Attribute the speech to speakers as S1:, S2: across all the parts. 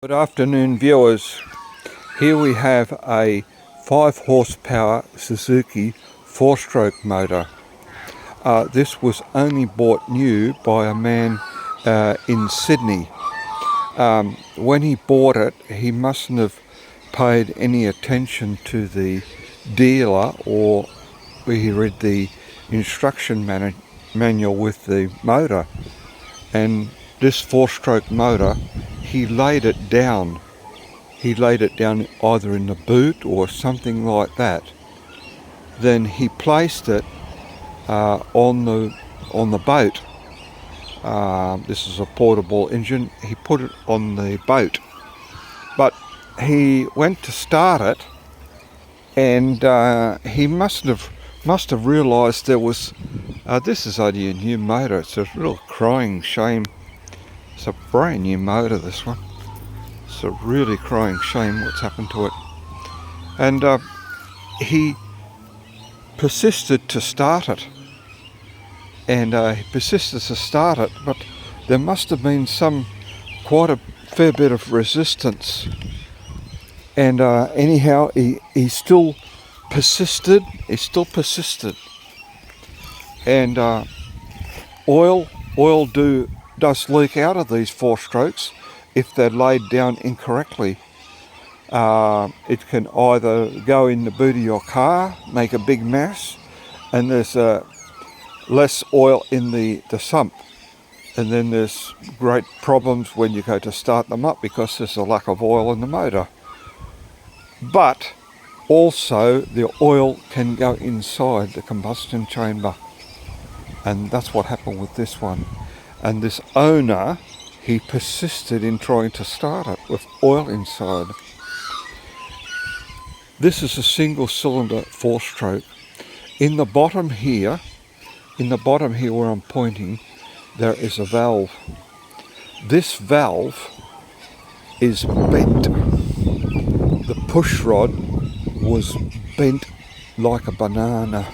S1: Good afternoon, viewers. Here we have a 5 horsepower Suzuki 4-stroke motor. This was only bought new by a man in Sydney. When he bought it, he mustn't have paid any attention to the dealer, or he read the instruction manual with the motor. And this 4-stroke motor, he laid it down. He laid it down either in the boot or something like that. Then he placed it on the boat. This is a portable engine. He put it on the boat, but he went to start it, and he must have realised there was. This is only a new motor. It's a real crying shame. It's a brand new motor, this one. It's a really crying shame what's happened to it. And he persisted to start it. And he persisted to start it, but there must have been quite a fair bit of resistance. And anyhow, he still persisted. He still persisted. And oil does leak out of these 4-strokes if they're laid down incorrectly. It can either go in the boot of your car, make a big mess, and there's less oil in the sump, and then there's great problems when you go to start them up because there's a lack of oil in the motor. But also the oil can go inside the combustion chamber, and that's what happened with this one. And this owner, he persisted in trying to start it with oil inside. This is a single cylinder 4-stroke. In the bottom here where I'm pointing, there is a valve. This valve is bent. The push rod was bent like a banana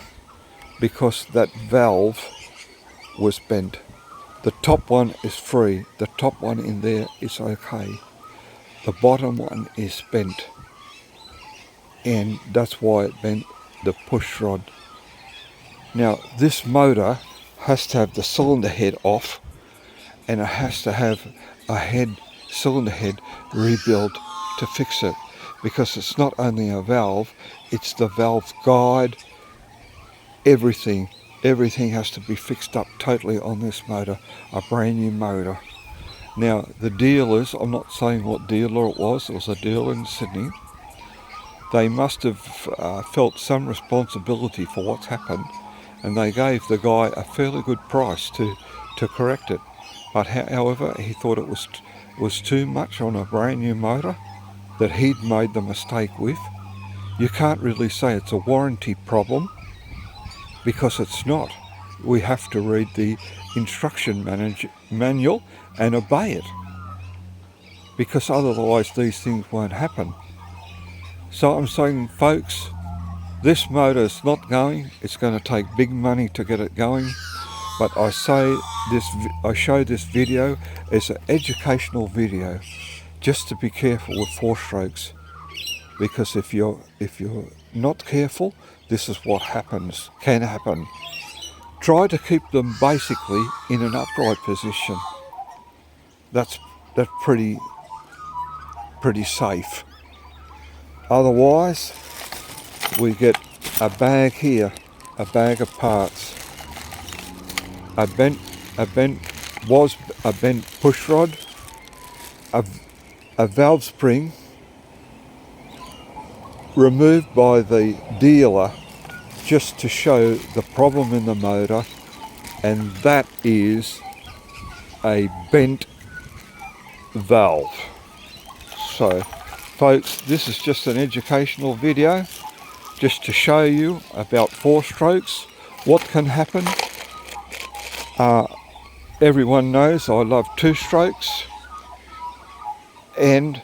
S1: because that valve was bent. The top one is free. The top one in there is okay. The bottom one is bent, and that's why it bent the push rod. Now this motor has to have the cylinder head off, and it has to have a cylinder head rebuilt to fix it, because it's not only a valve, it's the valve guide, everything. Everything has to be fixed up totally on this motor, a brand new motor. Now the dealers, I'm not saying what dealer it was a dealer in Sydney. They must have felt some responsibility for what's happened, and they gave the guy a fairly good price to correct it. But however, he thought it was too much on a brand new motor that he'd made the mistake with. You can't really say it's a warranty problem, because it's not. We have to read the instruction manual and obey it, because otherwise these things won't happen. So I'm saying, folks, this motor is not going. It's going to take big money to get it going. But I show this video as an educational video, just to be careful with 4-strokes, because if you're not careful, this is what can happen. Try to keep them basically in an upright position. That's pretty safe. Otherwise, we get a bag here, a bag of parts. A bent push rod, a valve spring removed by the dealer just to show the problem in the motor, and that is a bent valve. So folks, this is just an educational video just to show you about 4-strokes, what can happen. Everyone knows I love 2-strokes, and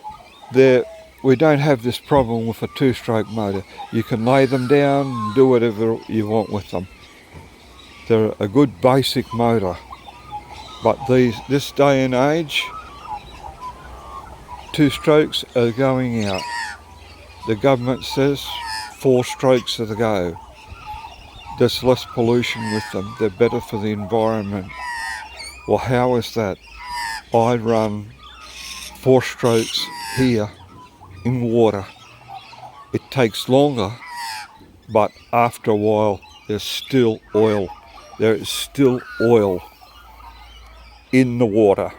S1: we don't have this problem with a 2-stroke motor. You can lay them down and do whatever you want with them. They're a good basic motor. But this day and age, 2 strokes are going out. The government says 4 strokes are the go. There's less pollution with them. They're better for the environment. Well, how is that? I run 4 strokes here in water. It takes longer, but after a while there's still oil. There is still oil in the water.